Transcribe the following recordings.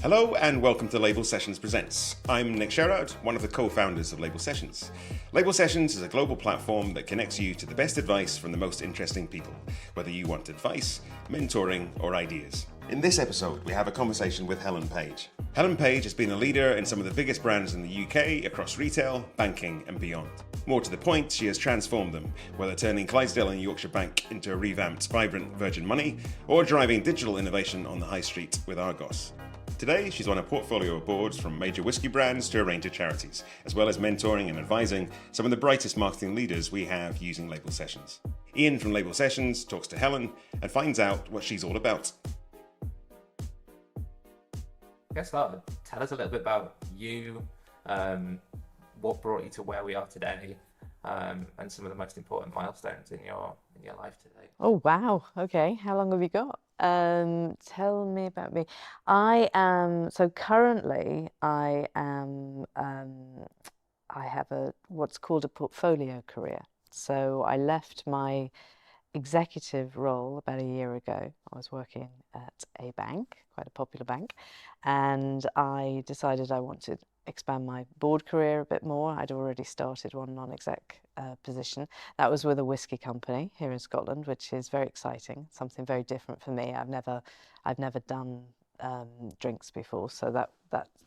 Hello and welcome to Label Sessions Presents. I'm Nick Sherrod, one of the co-founders of Label Sessions. Label Sessions is a global platform that connects you to the best advice from the most interesting people, whether you want advice, mentoring, or ideas. In this episode, we have a conversation with Helen Page. Helen Page has been a leader in some of the biggest brands in the UK across retail, banking, and beyond. More to the point, she has transformed them, whether turning Clydesdale and Yorkshire Bank into a revamped, vibrant Virgin Money, or driving digital innovation on the high street with Argos. Today, she's on a portfolio of boards from major whiskey brands to a range of charities, as well as mentoring and advising some of the brightest marketing leaders we have using Label Sessions. Iain from Label Sessions talks to Helen and finds out what she's all about. Get started. Tell us a little bit about you, what brought you to where we are today, and some of the most important milestones in your life today. Oh, wow. Okay. How long have you got? Tell me about me. Currently I have what's called a portfolio career. So I left my executive role about a year ago. I was working at a bank, quite a popular bank, and I decided I wanted to expand my board career a bit more. I'd already started one non-exec position. That was with a whiskey company here in Scotland, which is very exciting, something very different for me. I've never done drinks before, so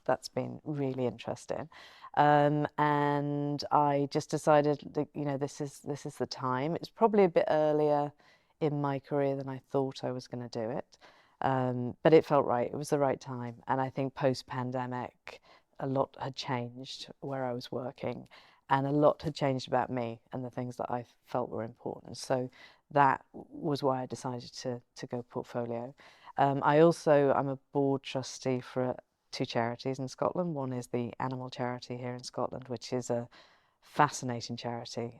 that's been really interesting. And I just decided that, this is the time. It's probably a bit earlier in my career than I thought I was going to do it, but it felt right. It was the right time, and I think post-pandemic, a lot had changed where I was working, and a lot had changed about me and the things that I felt were important. So that was why I decided to go portfolio. I'm a board trustee for two charities in Scotland. One is the animal charity here in Scotland, which is a fascinating charity,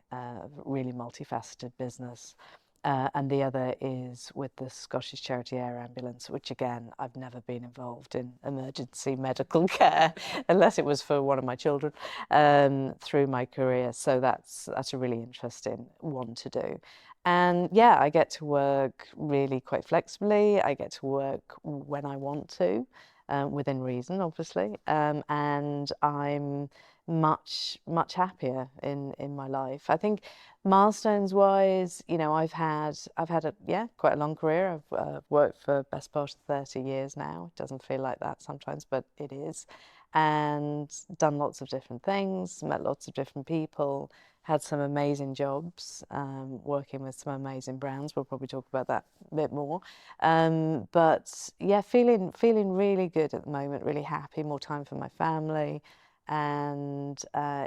really multifaceted business. And the other is with the Scottish Charity Air Ambulance, which again, I've never been involved in emergency medical care unless it was for one of my children through my career. So that's a really interesting one to do. And yeah, I get to work really quite flexibly. I get to work when I want to, within reason, obviously. And I'm much happier in my life. I think milestones wise, I've had quite a long career. I've worked for best part of 30 years now. It doesn't feel like that sometimes, but it is. And done lots of different things, met lots of different people, had some amazing jobs, working with some amazing brands. We'll probably talk about that a bit more. But yeah, feeling really good at the moment, really happy, more time for my family, and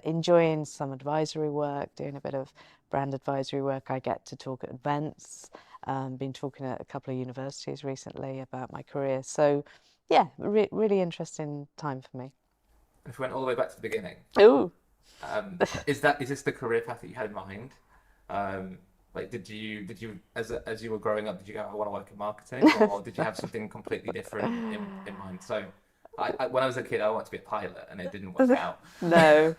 enjoying some advisory work, doing a bit of brand advisory work. I get to talk at events, been talking at a couple of universities recently about my career. So yeah, really interesting time for me. If we went all the way back to the beginning, Ooh. is this the career path that you had in mind? Did you as you were growing up, did you go, I want to work in marketing, or did you have something completely different in mind? So when I was a kid, I wanted to be a pilot, and it didn't work out. No,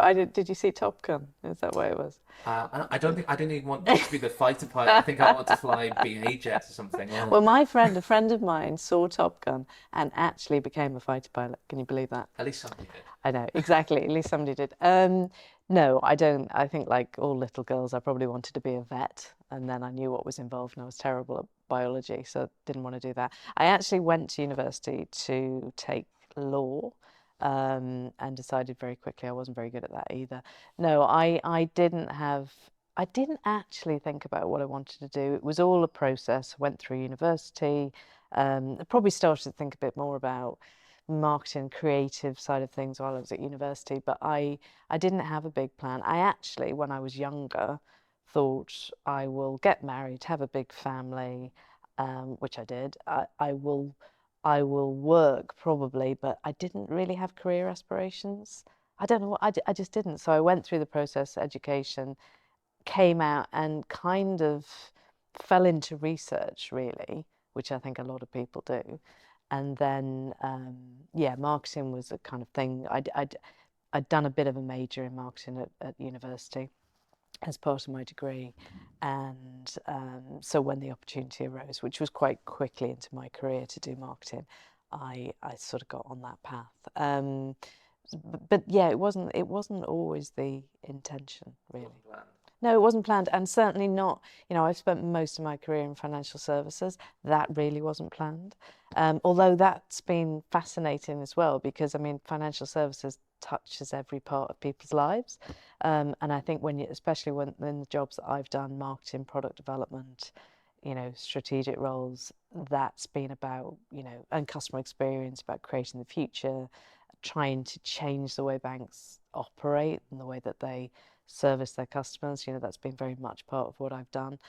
I did. Did you see Top Gun? Is that where it was? I didn't even want to be the fighter pilot. I think I wanted to fly BA jets or something. Yeah. Well, a friend of mine saw Top Gun and actually became a fighter pilot. Can you believe that? At least somebody did. I know, exactly. At least somebody did. No, I don't. I think like all little girls, I probably wanted to be a vet, and then I knew what was involved, and I was terrible at biology, so didn't want to do that. I actually went to university to take law, and decided very quickly I wasn't very good at that either. No, I didn't actually think about what I wanted to do. It was all a process. I went through university, I probably started to think a bit more about marketing, creative side of things while I was at university, but I didn't have a big plan. I actually, when I was younger, thought I will get married, have a big family, which I did. I will work probably, but I didn't really have career aspirations. I don't know what, I just didn't. So I went through the process, education, came out and kind of fell into research really, which I think a lot of people do. And then, marketing was a kind of thing. I'd done a bit of a major in marketing at university as part of my degree. And so when the opportunity arose, which was quite quickly into my career to do marketing, I sort of got on that path. But yeah, it wasn't always the intention, really. Wasn't planned. No, it wasn't planned, and certainly not. I've spent most of my career in financial services. That really wasn't planned. Although that's been fascinating as well, because I mean, financial services touches every part of people's lives. And I think especially when in the jobs that I've done, marketing, product development, strategic roles, that's been about, and customer experience, about creating the future, trying to change the way banks operate and the way that they service their customers. That's been very much part of what I've done.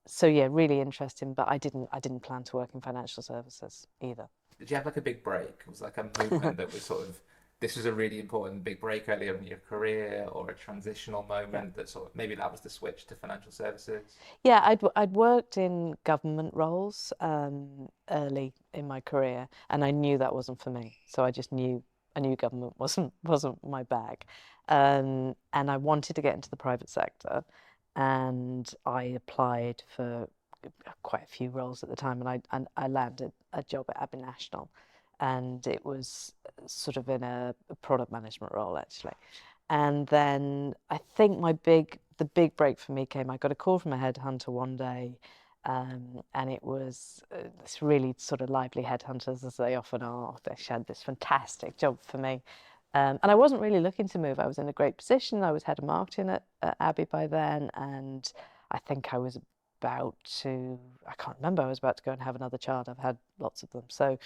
So yeah, really interesting, but I didn't plan to work in financial services either. Did you have like a big break? It was like a movement that was sort of, this was a really important big break earlier in your career, or a transitional moment that sort of, maybe that was the switch to financial services? Yeah, I'd worked in government roles early in my career, and I knew that wasn't for me. So I knew government wasn't my bag, and I wanted to get into the private sector, and I applied for quite a few roles at the time, and I landed a job at Abbey National, and it was sort of in a product management role actually. And then I think the big break for me came. I got a call from a headhunter one day, and it was this really sort of lively headhunters, as they often are. They had this fantastic job for me. And I wasn't really looking to move. I was in a great position. I was head of marketing at Abbey by then, and I think I was about to, I can't remember, I was about to go and have another child. I've had lots of them. So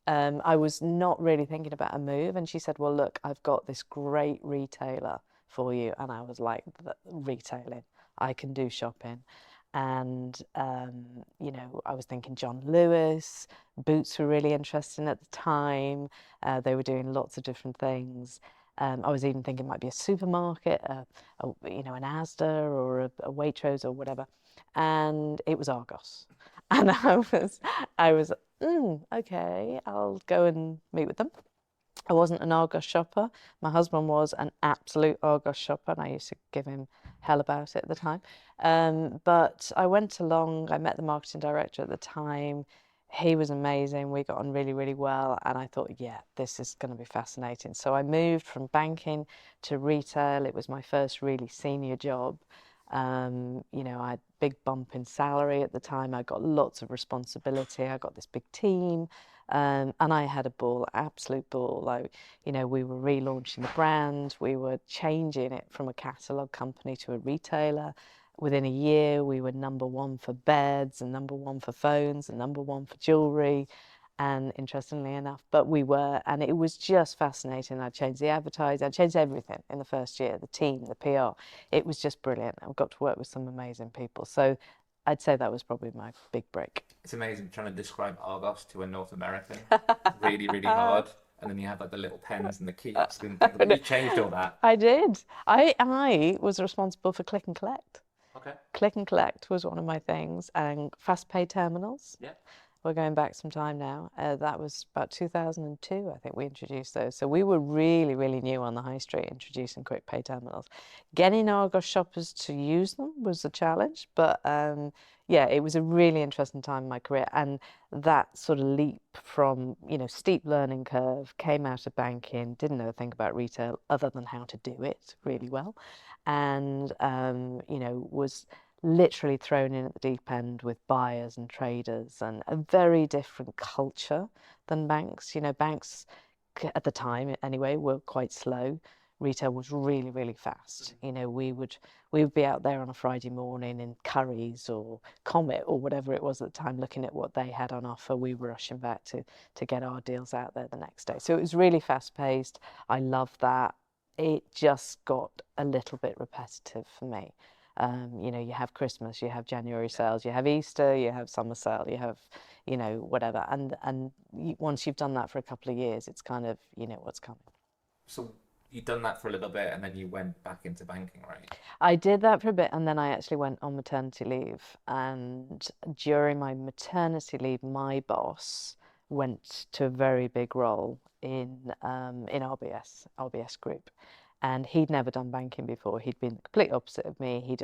I was not really thinking about a move. And she said, well, look, I've got this great retailer for you. And I was like, retailing, I can do shopping. And, I was thinking John Lewis, Boots were really interesting at the time. They were doing lots of different things. I was even thinking it might be a supermarket, an Asda or a Waitrose or whatever. And it was Argos. And I was, okay, I'll go and meet with them. I wasn't an Argos shopper. My husband was an absolute Argos shopper, and I used to give him hell about it at the time. But I went along, I met the marketing director at the time. He was amazing. We got on really, really well. And I thought, yeah, this is going to be fascinating. So I moved from banking to retail. It was my first really senior job. I had a big bump in salary at the time. I got lots of responsibility. I got this big team. And I had a ball, absolute ball. We were relaunching the brand. We were changing it from a catalogue company to a retailer. Within a year, we were number one for beds and number one for phones and number one for jewellery. And interestingly enough, and it was just fascinating. I changed the advertising, I changed everything in the first year, the team, the PR. It was just brilliant. I got to work with some amazing people. So I'd say that was probably my big break. It's amazing trying to describe Argos to a North American. Really, really hard. And then you have like the little pens and the kiosks and things. You changed all that. I did. I was responsible for click and collect. Okay. Click and collect was one of my things, and fast pay terminals. Yeah. We're going back some time now. That was about 2002, I think we introduced those. So we were really, really new on the high street introducing quick pay terminals. Getting Argos shoppers to use them was a challenge, but yeah, it was a really interesting time in my career. And that sort of leap from, steep learning curve, came out of banking, didn't know a thing about retail other than how to do it really well. And, was literally thrown in at the deep end with buyers and traders, and a very different culture than banks. Banks at the time anyway were quite slow. Retail was really, really fast. We would be out there on a Friday morning in Currys or Comet or whatever it was at the time, looking at what they had on offer. We were rushing back to get our deals out there the next day. So it was really fast paced. I loved that. It just got a little bit repetitive for me. You have Christmas, you have January sales, you have Easter, you have summer sale, you have, whatever. And once you've done that for a couple of years, it's kind of, what's coming. So you'd done that for a little bit, and then you went back into banking, right? I did that for a bit, and then I actually went on maternity leave. And during my maternity leave, my boss went to a very big role in RBS Group. And he'd never done banking before. He'd been the complete opposite of me. He'd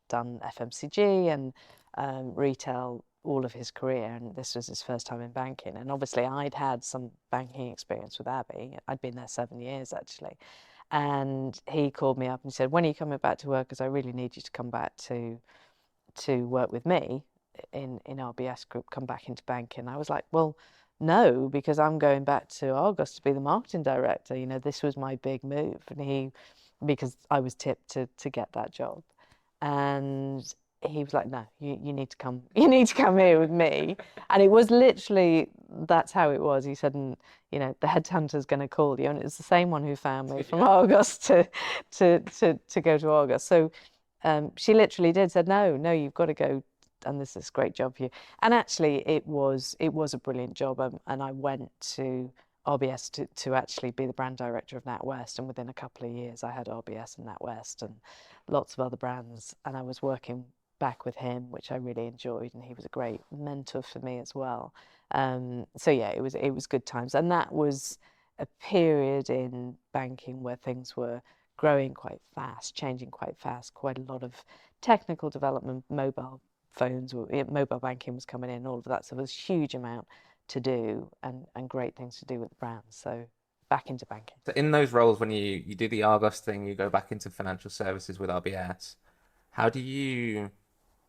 done FMCG and retail all of his career, and this was his first time in banking. And obviously I'd had some banking experience with Abbey. I'd been there 7 years actually. And he called me up and said, when are you coming back to work? Because I really need you to come back to work with me in RBS Group, come back into banking. I was like, well, no, because I'm going back to Argos to be the marketing director. You know, this was my big move. And because I was tipped to get that job. And he was like, no, you need to come, you need to come here with me. And it was literally, that's how it was. He said, and, you know, the headhunter's going to call you. And it was the same one who found me from Argos to go to Argos. So she literally said, no, you've got to go, and this is this great job for you. And actually, it was a brilliant job, and I went to RBS to actually be the brand director of NatWest, and within a couple of years, I had RBS and NatWest and lots of other brands, and I was working back with him, which I really enjoyed, and he was a great mentor for me as well. So yeah, it was good times, and that was a period in banking where things were growing quite fast, changing quite fast, quite a lot of technical development, mobile phones, mobile banking was coming in, all of that. So there was a huge amount to do and great things to do with the brands. So back into banking. So in those roles, when you do the Argos thing, you go back into financial services with RBS, how do you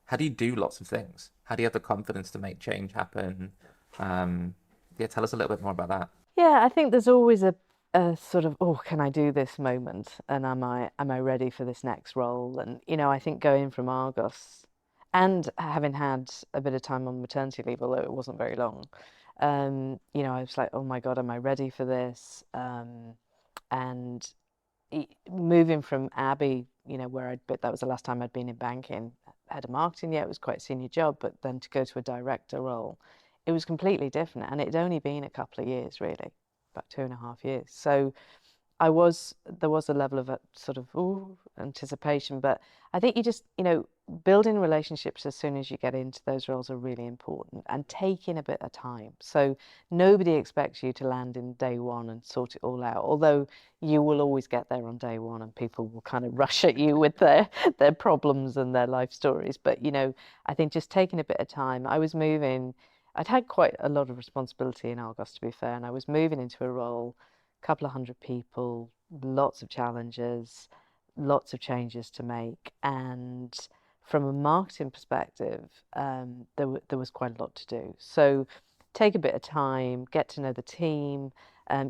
do lots of things? How do you have the confidence to make change happen? Yeah, tell us a little bit more about that. Yeah, I think there's always a sort of, oh, can I do this moment? And am I ready for this next role? And, you know, I think going from Argos and having had a bit of time on maternity leave, although it wasn't very long, you know, I was like, oh my God, am I ready for this? And moving from Abbey, you know, that was the last time I'd been in banking, head of marketing, yeah, it was quite a senior job, but then to go to a director role, it was completely different. And it'd only been a couple of years, really, about 2.5 years. So there was a level of sort of anticipation, but I think you just, you know, building relationships as soon as you get into those roles are really important, and taking a bit of time. So nobody expects you to land in day one and sort it all out, although you will always get there on day one and people will kind of rush at you with their problems and their life stories. But, you know, I think just taking a bit of time. I'd had quite a lot of responsibility in Argos, to be fair, and I was moving into a role, couple of hundred people, lots of challenges, lots of changes to make. And from a marketing perspective, there was quite a lot to do. So take a bit of time, get to know the team.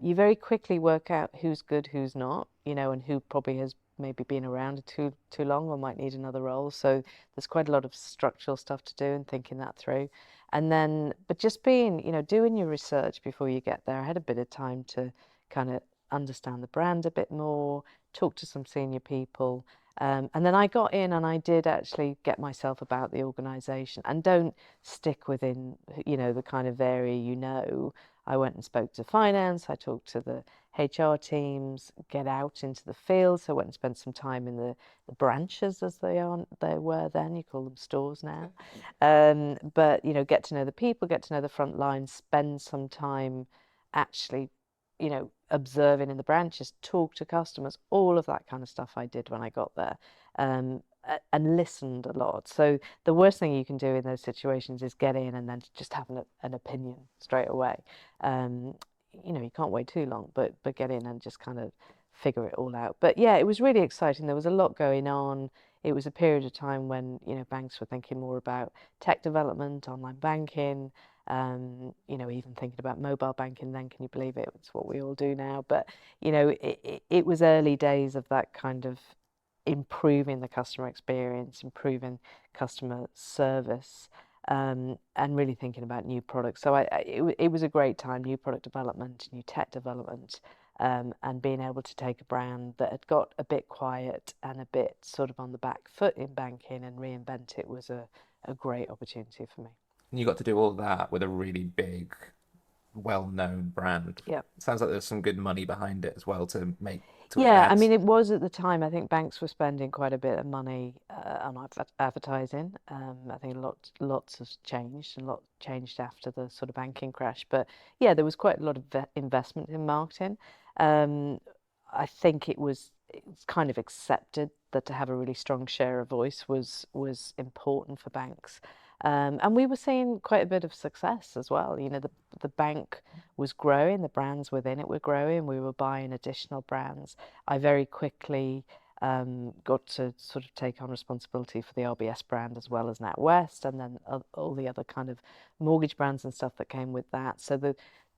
You very quickly work out who's good, who's not, you know, and who probably has maybe been around too long or might need another role. So there's quite a lot of structural stuff to do and thinking that through. And then, but just being, you know, doing your research before you get there. I had a bit of time to kind of understand the brand a bit more, talk to some senior people. And then I got in and I did actually get myself about the organisation, and don't stick within, you know, the kind of area, you know. I went and spoke to finance, I talked to the HR teams, get out into the field. So I went and spent some time in the branches, as they were then, you call them stores now. But, you know, get to know the people, get to know the front line, spend some time actually, you know, observing in the branches, talk to customers, all of that kind of stuff I did when I got there, and listened a lot. So the worst thing you can do in those situations is get in and then just have an opinion straight away. You know, you can't wait too long, but get in and just kind of figure it all out. But yeah, it was really exciting. There was a lot going on. It was a period of time when, you know, banks were thinking more about tech development, online banking, you know, even thinking about mobile banking then, can you believe it? It's what we all do now. But, you know, it was early days of that kind of improving the customer experience, improving customer service, and really thinking about new products. So it was a great time, new product development, new tech development, and being able to take a brand that had got a bit quiet and a bit sort of on the back foot in banking and reinvent it was a great opportunity for me. And you got to do all that with a really big, well-known brand. Yeah. Sounds like there's some good money behind it as well to Yeah, I invest. mean, it was at the time. I think banks were spending quite a bit of money on advertising. I think lots has changed, and a lot changed after the sort of banking crash. But yeah, there was quite a lot of investment in marketing. I think it's kind of accepted that to have a really strong share of voice was important for banks. And we were seeing quite a bit of success as well. You know, the bank was growing, the brands within it were growing, we were buying additional brands. I very quickly got to sort of take on responsibility for the RBS brand as well as NatWest, and then all the other kind of mortgage brands and stuff that came with that. So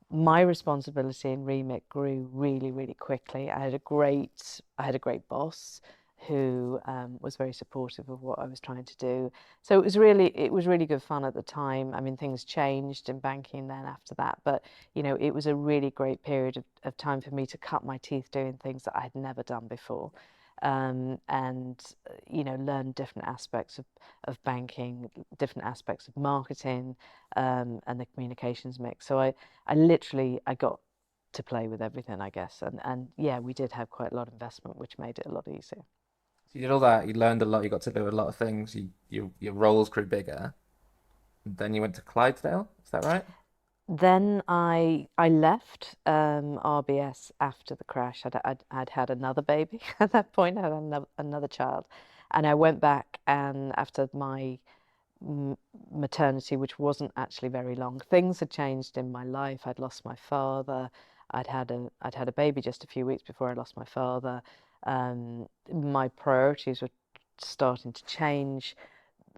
my responsibility and remit grew really, really quickly. I had a great boss who was very supportive of what I was trying to do. So it was really good fun at the time. I mean, things changed in banking then after that, but you know, it was a really great period of time for me to cut my teeth doing things that I had never done before. And you know, learn different aspects of banking, different aspects of marketing, and the communications mix. So I got to play with everything, I guess. And yeah, we did have quite a lot of investment, which made it a lot easier. So you did all that, you learned a lot, you got to do a lot of things, your roles grew bigger. Then you went to Clydesdale, is that right? Then I left RBS after the crash. I'd had another baby at that point. I had another child, and I went back, and after my maternity, which wasn't actually very long, things had changed in my life. I'd lost my father. I'd had a baby just a few weeks before I lost my father. My priorities were starting to change.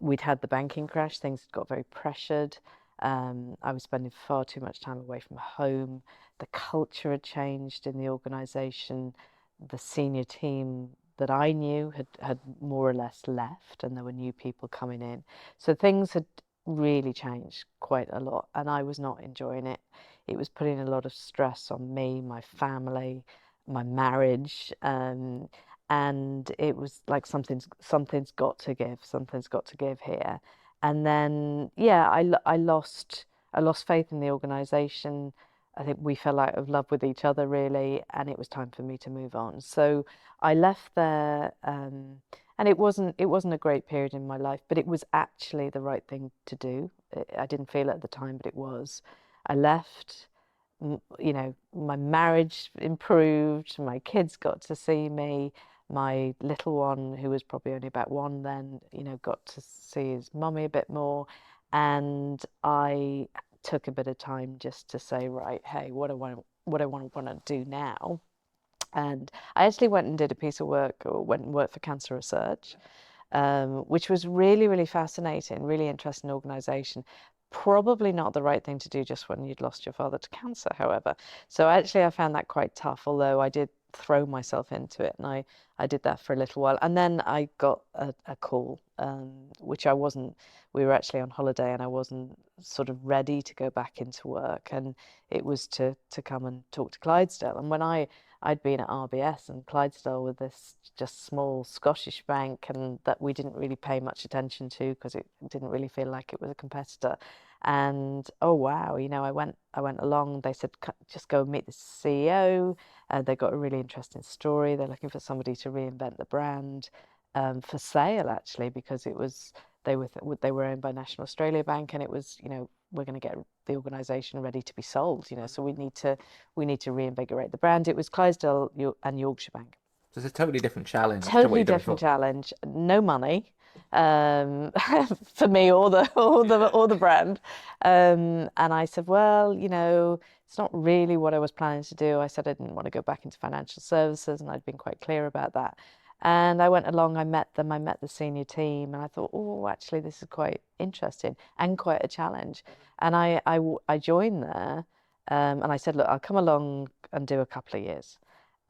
We'd had the banking crash, things had got very pressured. I was spending far too much time away from home. The culture had changed in the organisation. The senior team that I knew had more or less left, and there were new people coming in. So things had really changed quite a lot, and I was not enjoying it. It was putting a lot of stress on me, my family, my marriage, and it was like something's got to give, something's got to give here. And then yeah, I lost faith in the organisation. I think we fell out of love with each other really, and it was time for me to move on. So I left there, and it wasn't a great period in my life, but it was actually the right thing to do. I didn't feel it at the time, but it was. I left. You know, my marriage improved, my kids got to see me, my little one, who was probably only about one then, you know, got to see his mummy a bit more. And I took a bit of time just to say, right, hey, what I want to do now. And I actually went and did a piece of work, or went and worked for Cancer Research, which was really, really fascinating, really interesting organisation. Probably not the right thing to do just when you'd lost your father to cancer, however. So actually, I found that quite tough, although I did throw myself into it, and I did that for a little while. And then I got a call, which I wasn't, we were actually on holiday, and I wasn't sort of ready to go back into work. And it was to come and talk to Clydesdale. And when I'd been at RBS, and Clydesdale were this just small Scottish bank, and that we didn't really pay much attention to because it didn't really feel like it was a competitor. And oh wow, you know, I went along. They said just go and meet the CEO. They got a really interesting story. They're looking for somebody to reinvent the brand, for sale actually, because it was they were owned by National Australia Bank, and it was, you know, we're going to get the organisation ready to be sold, you know, so we need to reinvigorate the brand. It was Clydesdale and Yorkshire Bank. So it's a totally different challenge to what Totally you've done different before. challenge. No money, um, for me or the brand. And I said, well, you know, it's not really what I was planning to do. I said I didn't want to go back into financial services, and I'd been quite clear about that. And I went along, I met them, I met the senior team, and I thought, oh, actually, this is quite interesting and quite a challenge. And I joined there, and I said, look, I'll come along and do a couple of years.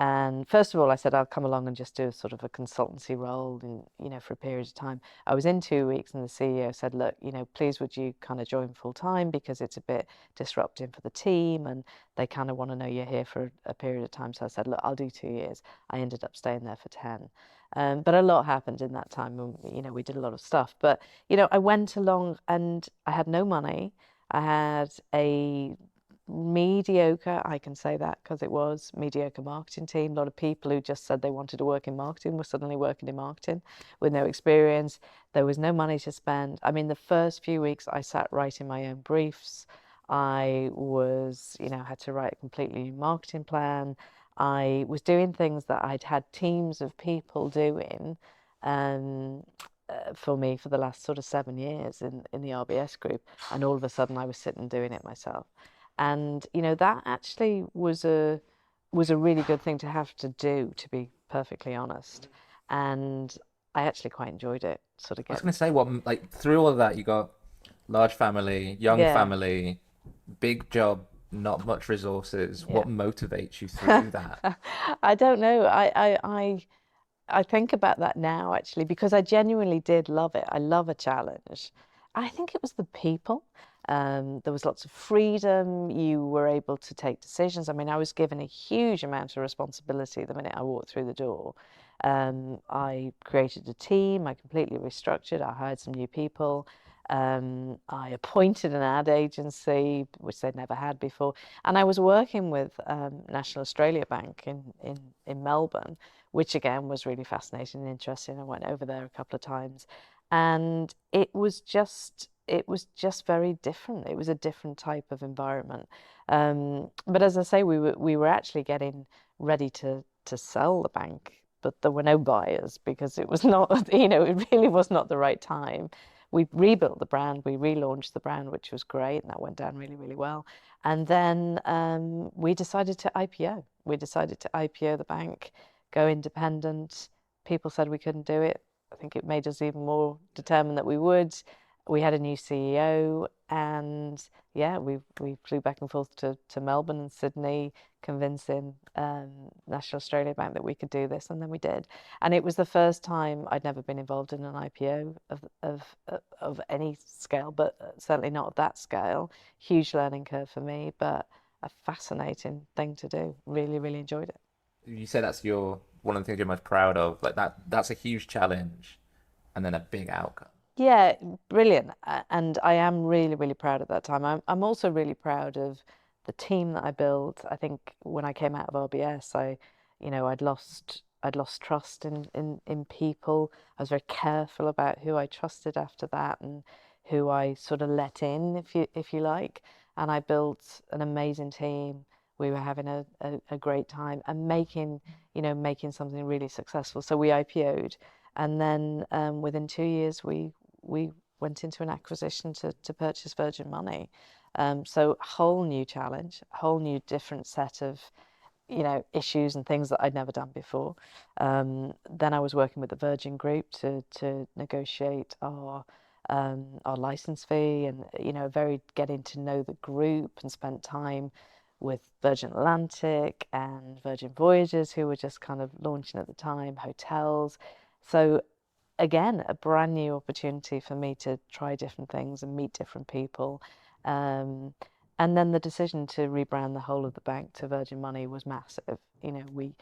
And first of all, I said I'll come along and just do a sort of a consultancy role, and you know, for a period of time. I was in 2 weeks, and the CEO said, "Look, you know, please would you kind of join full time, because it's a bit disrupting for the team, and they kind of want to know you're here for a period of time." So I said, "Look, I'll do 2 years." I ended up staying there for 10. But a lot happened in that time, and you know, we did a lot of stuff. But you know, I went along, and I had no money. I had a mediocre, I can say that because it was mediocre marketing team. A lot of people who just said they wanted to work in marketing were suddenly working in marketing with no experience. There was no money to spend. I mean, the first few weeks I sat writing my own briefs. I was, you know, had to write a completely new marketing plan. I was doing things that I'd had teams of people doing, um, for me for the last sort of 7 years in the RBS group, and all of a sudden I was sitting doing it myself. And that actually was a really good thing to have to do, to be perfectly honest. And I actually quite enjoyed it, sort of I was getting. going to say, what, like, through all of that, you got large family, young Yeah, family, big job, not much resources. yeah. What motivates you through that? I don't know. I think about that now actually because I genuinely did love it. I love a challenge. I think it was the people. There was lots of freedom. You were able to take decisions. I mean, I was given a huge amount of responsibility the minute I walked through the door. I created a team. I completely restructured. I hired some new people. I appointed an ad agency, which they'd never had before. And I was working with National Australia Bank in Melbourne, which again was really fascinating and interesting. I went over there a couple of times, and it was just very different. It was a different type of environment. But as I say, we were actually getting ready to sell the bank, but there were no buyers because it was not, it really was not the right time. We rebuilt the brand, we relaunched the brand, which was great, and that went down really, really well. And then we decided to IPO. We decided to IPO the bank, go independent. People said we couldn't do it. I think it made us even more determined that we would. We had a new CEO, and yeah, we flew back and forth to Melbourne and Sydney, convincing National Australia Bank that we could do this, and then we did. And it was the first time I'd never been involved in an IPO of any scale, but certainly not of that scale. Huge learning curve for me, but a fascinating thing to do. Really, really enjoyed it. You say that's your one of the things you're most proud of. Like that's a huge challenge and then a big outcome. Yeah, brilliant. And I am really, really proud of that time. I'm also really proud of the team that I built. I think when I came out of RBS, I'd lost trust in people. I was very careful about who I trusted after that and who I sort of let in, if you like. And I built an amazing team. We were having a great time and making something really successful. So we IPO'd, and then within 2 years we went into an acquisition to purchase Virgin Money. So whole new challenge, whole new different set of issues and things that I'd never done before. Then I was working with the Virgin Group to negotiate our license fee, and very getting to know the group, and spent time with Virgin Atlantic and Virgin Voyages, who were just kind of launching at the time, hotels. So again, a brand new opportunity for me to try different things and meet different people. Um, and then the decision to rebrand the whole of the bank to Virgin Money was massive. We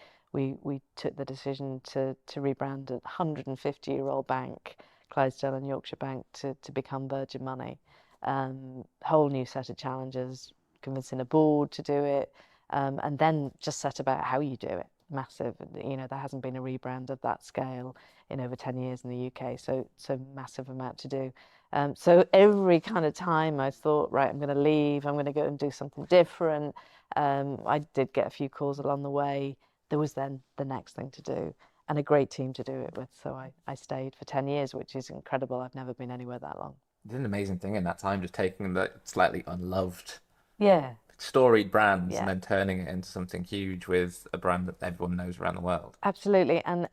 took the decision to rebrand a 150-year-old bank, Clydesdale and Yorkshire Bank, to become Virgin Money. Whole new set of challenges, convincing a board to do it, and then just set about how you do it. Massive. There hasn't been a rebrand of that scale in over 10 years in the UK, so massive amount to do. So every kind of time I thought, right, I'm going to leave, I'm going to go and do something different. I did get a few calls along the way. There was then the next thing to do, and a great team to do it with. So I stayed for 10 years, which is incredible. I've never been anywhere that long. You did an amazing thing in that time, just taking the slightly unloved, Yeah, storied brands and yeah. then turning it into something huge with a brand that everyone knows around the world. Absolutely, and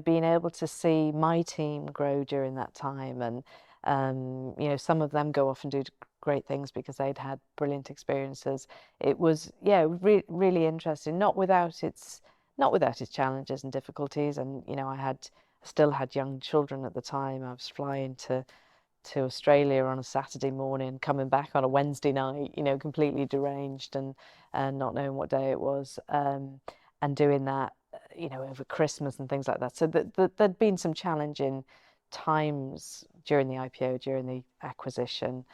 being able to see my team grow during that time, and some of them go off and do great things because they'd had brilliant experiences. It was, yeah, really interesting. Not without its challenges and difficulties, and I still had young children at the time. I was flying to Australia on a Saturday morning, coming back on a Wednesday night, completely deranged and not knowing what day it was, and doing that, over Christmas and things like that. So there'd been some challenging times during the IPO, during the acquisition,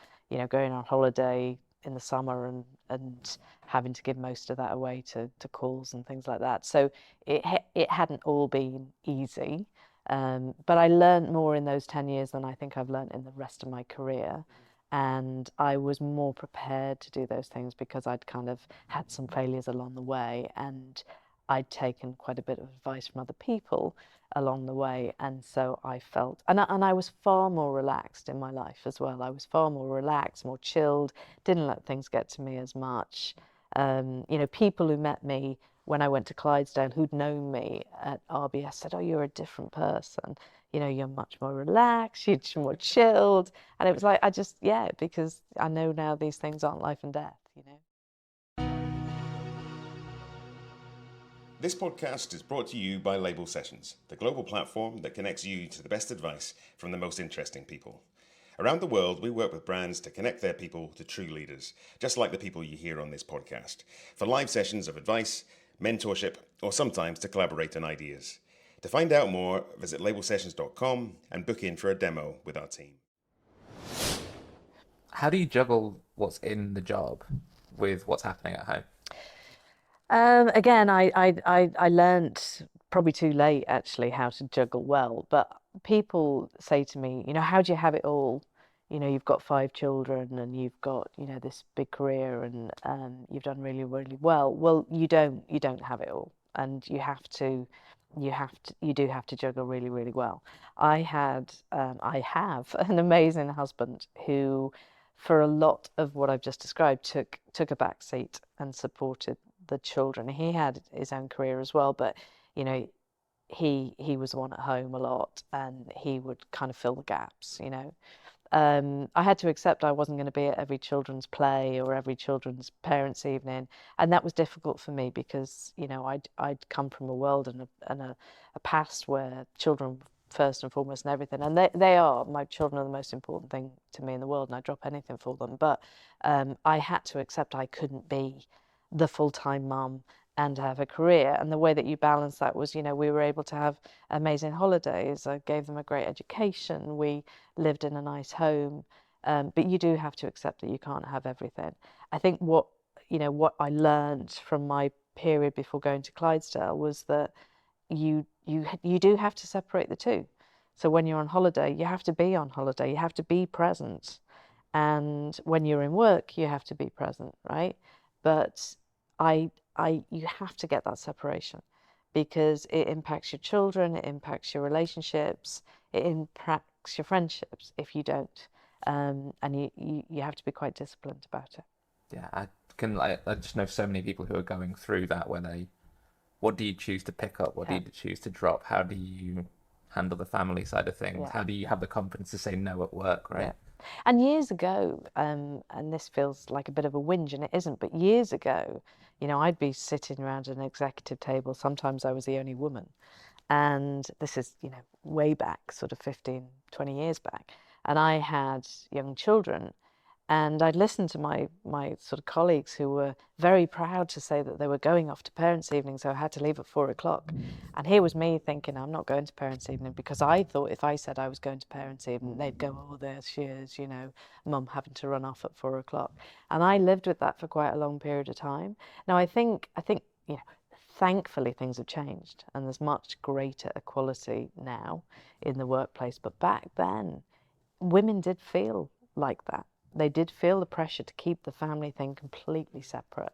going on holiday in the summer and having to give most of that away to calls and things like that. So it hadn't all been easy. But I learned more in those 10 years than I think I've learned in the rest of my career. And I was more prepared to do those things because I'd kind of had some failures along the way. And I'd taken quite a bit of advice from other people along the way, and so I felt, and I was far more relaxed in my life as well. I was far more relaxed, more chilled, didn't let things get to me as much. People who met me when I went to Clydesdale, who'd known me at RBS, said, "Oh, you're a different person. You're much more relaxed, you're more chilled." And it was like, because I know now these things aren't life and death. This podcast is brought to you by Label Sessions, the global platform that connects you to the best advice from the most interesting people. Around the world, we work with brands to connect their people to true leaders, just like the people you hear on this podcast, for live sessions of advice, mentorship, or sometimes to collaborate on ideas. To find out more, visit labelsessions.com and book in for a demo with our team. How do you juggle what's in the job with what's happening at home? Again, I learnt probably too late actually how to juggle well. But people say to me, how do you have it all? You've got 5 children and you've got this big career and you've done really, really well. Well, you don't have it all, and you do have to juggle really, really well. I have an amazing husband who, for a lot of what I've just described, took a back seat and supported the children. He had his own career as well, but he was the one at home a lot, and he would kind of fill the gaps. I had to accept I wasn't going to be at every children's play or every children's parents' evening, and that was difficult for me because I'd come from a world and a past where children first and foremost and everything, and my children are the most important thing to me in the world, and I'd drop anything for them. But I had to accept I couldn't be the full-time mum and have a career, and the way that you balance that was, we were able to have amazing holidays. I gave them a great education. We lived in a nice home, but you do have to accept that you can't have everything. I think what I learned from my period before going to Clydesdale was that you do have to separate the two. So when you're on holiday, you have to be on holiday. You have to be present, and when you're in work, you have to be present, right? But you have to get that separation, because it impacts your children, it impacts your relationships, it impacts your friendships if you don't. And you have to be quite disciplined about it. Yeah, I just know so many people who are going through that, where what do you choose to pick up? What do you choose to drop? How do you handle the family side of things? Yeah. How do you have the confidence to say no at work, right? Yeah. And years ago, and this feels like a bit of a whinge, and it isn't, but years ago, I'd be sitting around an executive table. Sometimes I was the only woman. And this is, way back, sort of 15, 20 years back. And I had young children. And I'd listened to my sort of colleagues who were very proud to say that they were going off to parents' evening, so I had to leave at 4 o'clock. And here was me thinking, I'm not going to parents' evening, because I thought if I said I was going to parents' evening, they'd go, "Oh, there she is, mum having to run off at 4 o'clock." And I lived with that for quite a long period of time. Now, I think, thankfully things have changed, and there's much greater equality now in the workplace. But back then, women did feel like that. They did feel the pressure to keep the family thing completely separate,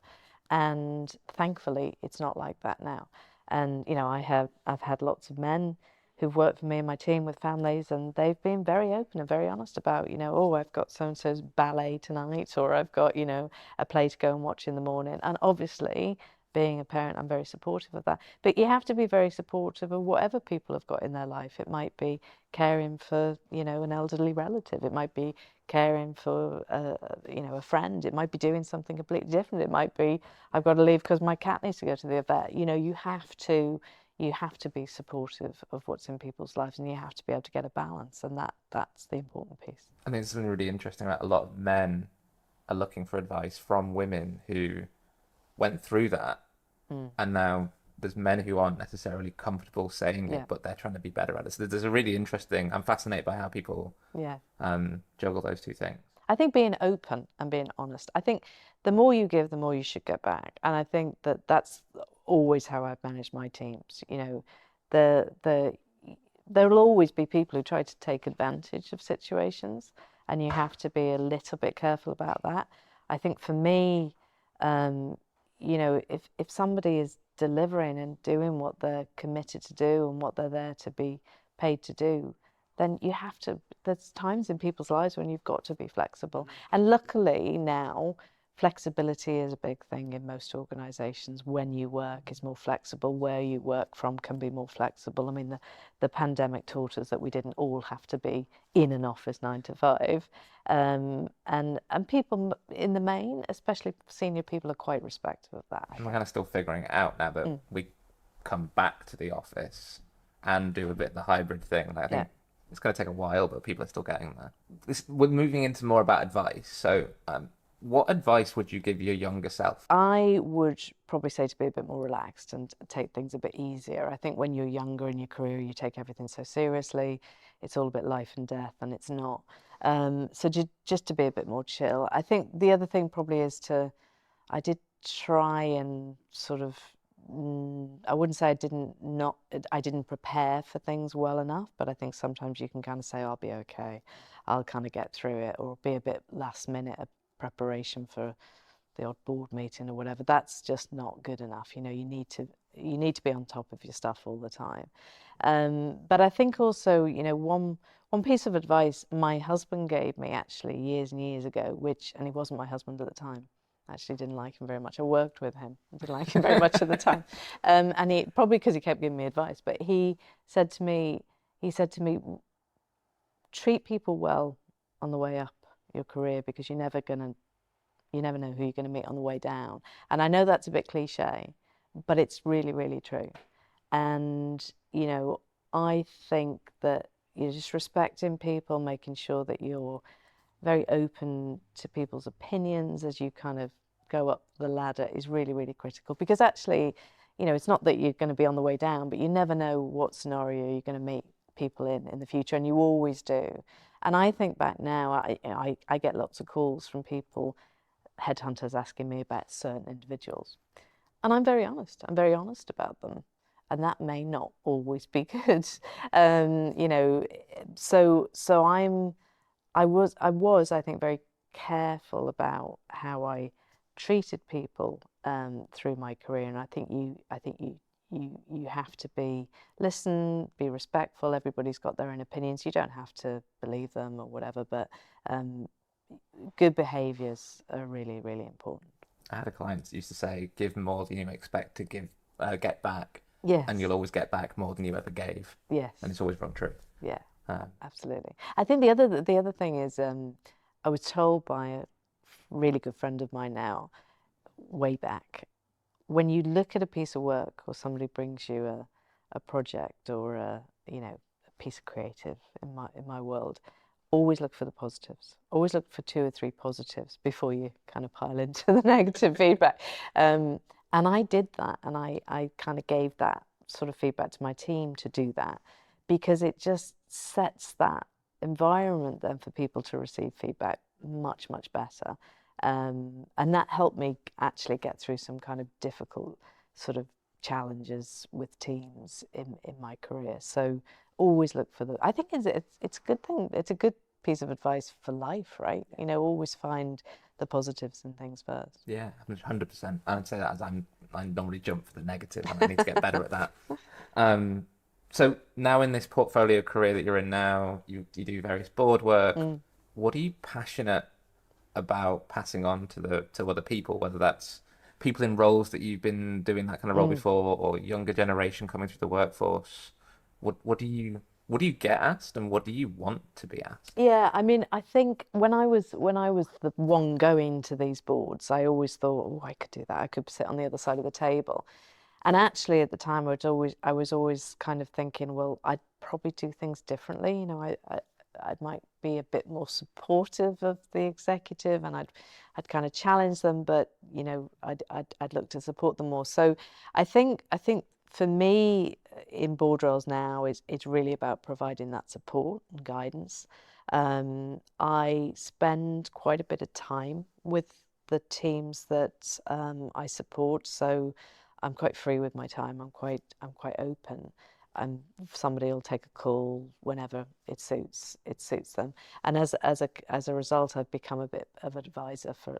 and thankfully it's not like that now. And I've had lots of men who've worked for me and my team with families, and they've been very open and very honest about, "Oh, I've got so and so's ballet tonight," or "I've got a play to go and watch in the morning." And obviously, being a parent, I'm very supportive of that. But you have to be very supportive of whatever people have got in their life. It might be caring for, an elderly relative. It might be caring for, a friend. It might be doing something completely different. It might be, I've got to leave because my cat needs to go to the vet. You have to be supportive of what's in people's lives, and you have to be able to get a balance. And that's the important piece. I think it's something really interesting about a lot of men are looking for advice from women who went through that. And now there's men who aren't necessarily comfortable saying it, but they're trying to be better at it. So there's a really interesting, I'm fascinated by how people juggle those two things. I think being open and being honest, I think the more you give, the more you should get back. And I think that's always how I've managed my teams. There will always be people who try to take advantage of situations, and you have to be a little bit careful about that. I think for me, you know, if somebody is delivering and doing what they're committed to do and what they're there to be paid to do, then you have to, there's times in people's lives when you've got to be flexible. And luckily now, flexibility is a big thing in most organizations. When you work is more flexible, where you work from can be more flexible. I mean, the pandemic taught us that we didn't all have to be in an office 9 to 5. And people in the main, especially senior people, are quite respectful of that. And we're kind of still figuring it out now that we come back to the office and do a bit of the hybrid thing. And I think it's going to take a while, but people are still getting there. We're moving into more about advice. So what advice would you give your younger self? I would probably say to be a bit more relaxed and take things a bit easier. I think when you're younger in your career, you take everything so seriously. It's all a bit life and death, and it's not. So just to be a bit more chill. I think the other thing probably is I did try and sort of, I wouldn't say I didn't prepare for things well enough, but I think sometimes you can kind of say, I'll be okay, I'll kind of get through it, or be a bit last minute preparation for the odd board meeting or whatever. That's just not good enough. You know, you need to be on top of your stuff all the time. But I think also, you know, one piece of advice my husband gave me actually years and years ago, and he wasn't my husband at the time. I actually didn't like him very much. I worked with him. I didn't like him very much at the time. And he, probably because he kept giving me advice, but he said to me, treat people well on the way up your career, because you never know who you're going to meet on the way down. And I know that's a bit cliche, but it's really, really true. And, you know, I think that you're just respecting people, making sure that you're very open to people's opinions as you kind of go up the ladder is really, really critical. Because actually, you know, it's not that you're going to be on the way down, but you never know what scenario you're going to meet people in the future, and you always do. And I think back now, I get lots of calls from people, headhunters, asking me about certain individuals. And I'm very honest. I'm very honest about them. And that may not always be good. You know, so I was, I think, very careful about how I treated people through my career. And I think you have to listen, be respectful. Everybody's got their own opinions. You don't have to believe them or whatever, but good behaviours are really, really important. I had a client that used to say, give more than you expect to get back. Yes. And you'll always get back more than you ever gave. Yes. And it's always rung true. Yeah, absolutely. I think the other thing is, I was told by a really good friend of mine now, way back, when you look at a piece of work or somebody brings you a project or a piece of creative in my world, always look for the positives. Always look for 2 or 3 positives before you kind of pile into the negative feedback. And I did that, and I kind of gave that sort of feedback to my team to do that, because it just sets that environment then for people to receive feedback much, much better. And that helped me actually get through some kind of difficult sort of challenges with teams in my career. So always look for I think it's a good thing. It's a good piece of advice for life, right? You know, always find the positives in things first. Yeah, 100%. I'd say that as I normally jump for the negative, and I need to get better at that. So now in this portfolio career that you're in now, you do various board work. What are you passionate about passing on to other people, whether that's people in roles that you've been doing that kind of role before, or younger generation coming through the workforce? What do you get asked, and what do you want to be asked? Yeah, I mean, I think when I was the one going to these boards, I always thought, oh, I could do that. I could sit on the other side of the table. And actually, at the time, I was always kind of thinking, well, I'd probably do things differently. You know, I might be a bit more supportive of the executive, and I'd kind of challenge them, but you know, I'd look to support them more. So I think for me in board roles now, it's really about providing that support and guidance. I spend quite a bit of time with the teams that I support, so I'm quite free with my time. I'm quite open. Somebody will take a call whenever it suits them. And as a result, I've become a bit of an advisor for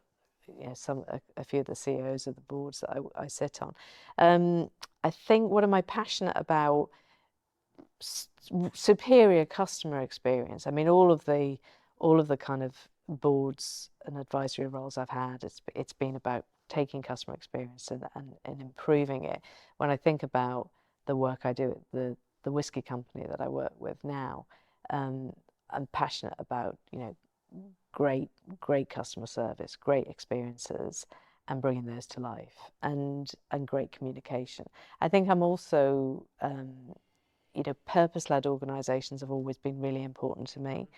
a few of the CEOs of the boards that I sit on. I think, what am I passionate about? Superior customer experience. I mean, all of the kind of boards and advisory roles I've had, it's been about taking customer experience and improving it. When I think about the work I do at the whiskey company that I work with now, I'm passionate about, great customer service, great experiences, and bringing those to life, and great communication. I think I'm also purpose-led organisations have always been really important to me,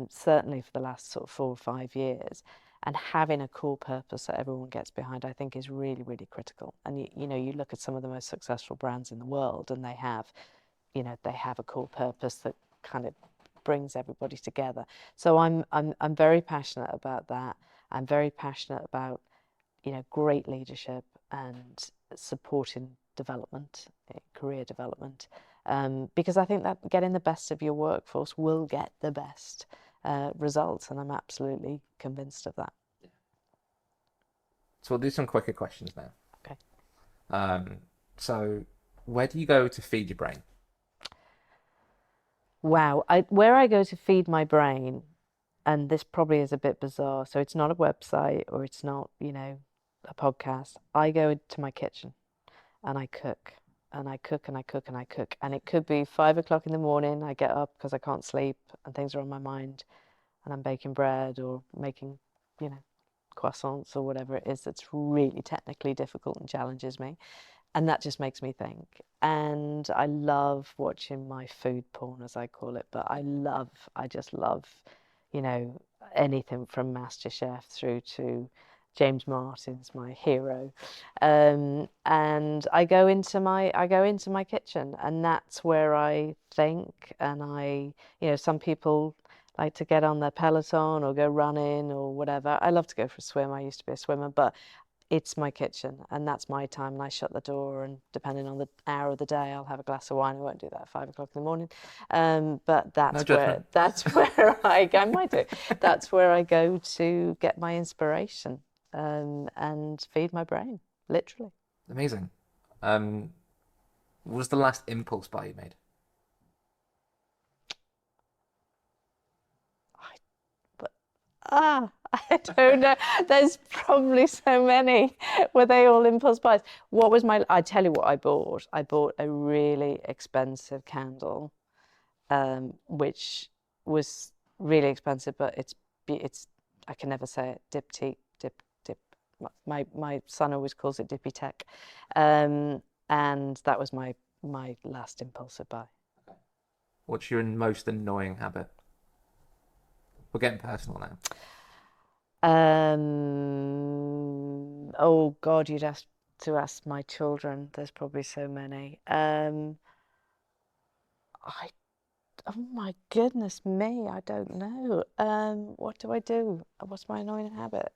certainly for the last sort of 4 or 5 years. And having a core purpose that everyone gets behind, I think, is really, really critical. And you look at some of the most successful brands in the world, and they have a core purpose that kind of brings everybody together. So I'm very passionate about that. I'm very passionate about great leadership and supporting development, career development, because I think that getting the best of your workforce will get the best results, and I'm absolutely convinced of that. So we'll do some quicker questions now. Okay. So where do you go to feed your brain? Wow. Where I go to feed my brain, and this probably is a bit bizarre, so it's not a website or it's not, a podcast. I go into my kitchen and I cook. And I cook and I cook and I cook. And it could be 5 o'clock in the morning. I get up because I can't sleep and things are on my mind, and I'm baking bread or making, croissants or whatever it is that's really technically difficult and challenges me. And that just makes me think. And I love watching my food porn, as I call it. But I just love, anything from MasterChef through to James Martin's my hero. And I go into my kitchen, and that's where I think. And some people like to get on their Peloton or go running or whatever. I love to go for a swim. I used to be a swimmer, but it's my kitchen, and that's my time, and I shut the door, and depending on the hour of the day, I'll have a glass of wine. I won't do that at 5 o'clock in the morning, but that's where I might do. That's where I go to get my inspiration, and feed my brain, literally. Amazing. What was the last impulse buy you made? I don't know. There's probably so many. Were they all impulse buys? I tell you what I bought. I bought a really expensive candle, which was really expensive, but it's I can never say it. Dip. My son always calls it Dippy Tech, and that was my last impulsive buy. What's your most annoying habit? We're getting personal now. Oh God, you'd have to ask my children. There's probably so many. Oh my goodness me, I don't know. What do I do? What's my annoying habit?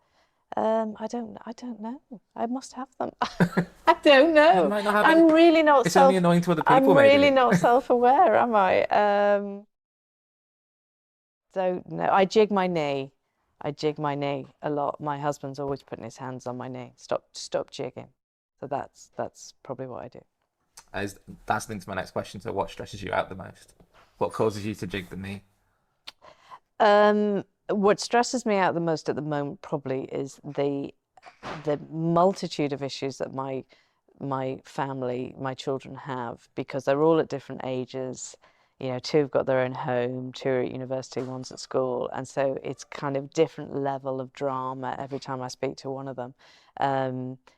I don't know. I must have them. I don't know. You might not have I'm any. really not It's only annoying to other people, I'm maybe. really not self-aware, am I? Don't know. I jig my knee a lot. My husband's always putting his hands on my knee. Stop jigging. So that's probably what I do. That's linked to my next question. So what stresses you out the most? What causes you to jig the knee? What stresses me out the most at the moment probably is the multitude of issues that my family, my children have, because they're all at different ages. 2 have got their own home, 2 are at university, 1's at school, and so it's kind of different level of drama every time I speak to one of them.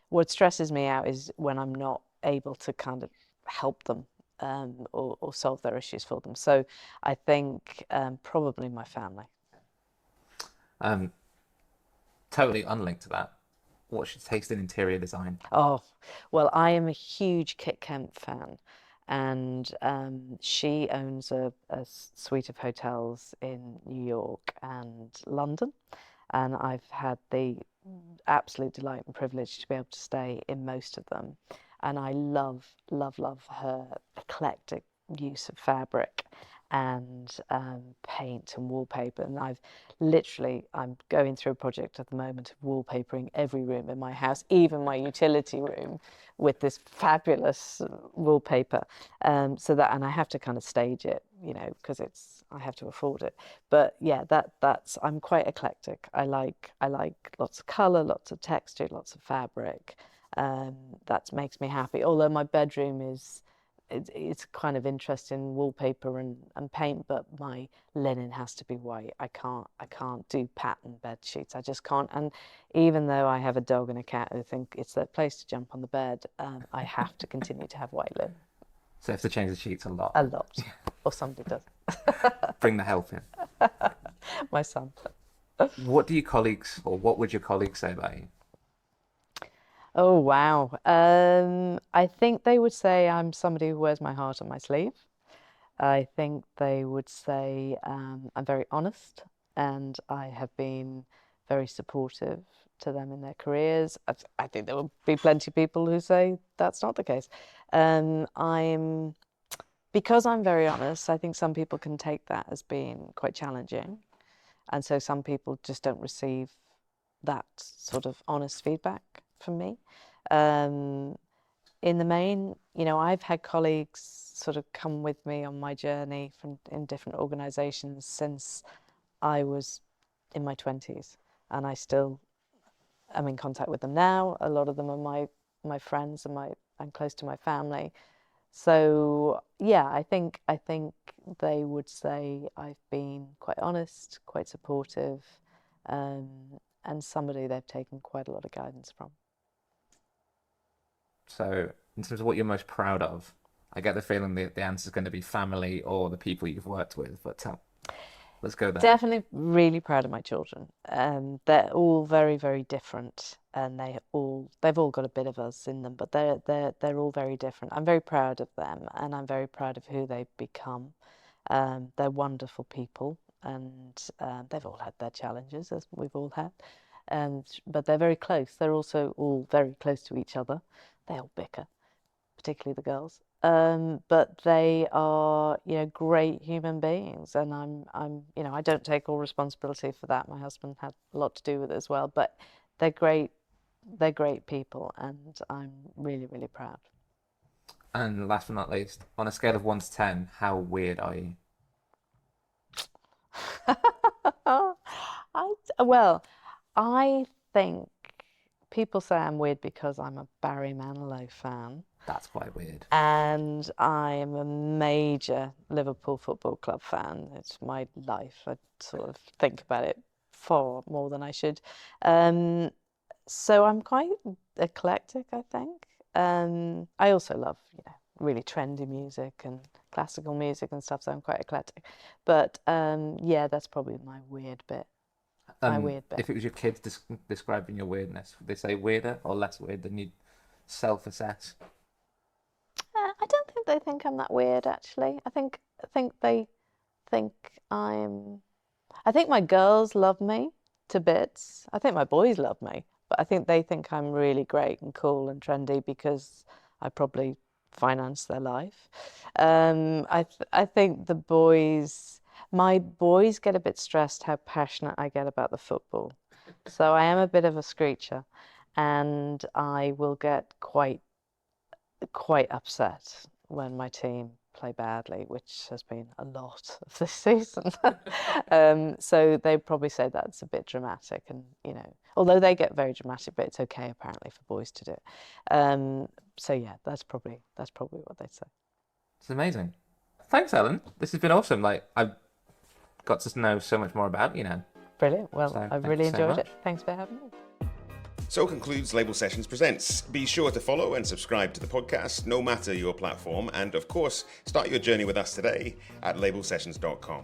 What stresses me out is when I'm not able to kind of help them, or solve their issues for them. So I think probably my family. Totally unlinked to that. What's your taste in interior design? Oh, well, I am a huge Kit Kemp fan, and she owns a suite of hotels in New York and London, and I've had the absolute delight and privilege to be able to stay in most of them, and I love her eclectic use of fabric, and paint and wallpaper. And I'm going through a project at the moment of wallpapering every room in my house, even my utility room, with this fabulous wallpaper. And I have to kind of stage it, because I have to afford it. But yeah, I'm quite eclectic. I like lots of color, lots of texture, lots of fabric. That makes me happy. Although my bedroom it's kind of interesting wallpaper and paint, but my linen has to be white. I can't do pattern bed sheets. I just can't. And even though I have a dog and a cat who think it's their place to jump on the bed, I have to continue to have white linen. So you have to change the sheets a lot. A lot, or somebody does. Bring the help in. My son. What would your colleagues say about you? Oh, wow. I think they would say I'm somebody who wears my heart on my sleeve. I think they would say I'm very honest, and I have been very supportive to them in their careers. I think there will be plenty of people who say that's not the case. Because I'm very honest, I think some people can take that as being quite challenging. And so some people just don't receive that sort of honest feedback from me. In the main, I've had colleagues sort of come with me on my journey in different organisations since I was in my 20s, and I still am in contact with them now. A lot of them are my friends and I'm close to my family. So yeah, I think they would say I've been quite honest, quite supportive, and somebody they've taken quite a lot of guidance from. So in terms of what you're most proud of, I get the feeling that the answer is going to be family or the people you've worked with, but let's go there. Definitely really proud of my children. They're all very, very different, and they've all got a bit of us in them, but they're all very different. I'm very proud of them, and I'm very proud of who they've become. They're wonderful people, and they've all had their challenges, as we've all had. But they're very close. They're also all very close to each other. They all bicker, particularly the girls. But they are, great human beings, and I don't take all responsibility for that. My husband had a lot to do with it as well. But they're great people, and I'm really, really proud. And last but not least, on a scale of 1 to 10, how weird are you? I think people say I'm weird because I'm a Barry Manilow fan. That's quite weird. And I am a major Liverpool Football Club fan. It's my life. I sort of think about it far more than I should. So I'm quite eclectic, I think. I also love, really trendy music and classical music and stuff, so I'm quite eclectic. But yeah, that's probably my weird bit. If it was your kids describing your weirdness, would they say weirder or less weird than you'd self-assess? I don't think they think I'm that weird, actually. I think they think I think my girls love me to bits. I think my boys love me, but I think they think I'm really great and cool and trendy because I probably finance their life. I think my boys get a bit stressed how passionate I get about the football. So I am a bit of a screecher, and I will get quite upset when my team play badly, which has been a lot of this season. So they probably say that's a bit dramatic, and although they get very dramatic, but it's okay apparently for boys to do it. So yeah, that's probably what they'd say. It's amazing. Thanks, Helen. This has been awesome. I've got to know so much more about you now. Brilliant. Well, So, I've thank really you so enjoyed much. it. Thanks for having me. So concludes Label Sessions Presents. Be sure to follow and subscribe to the podcast, no matter your platform, and of course, start your journey with us today at labelsessions.com.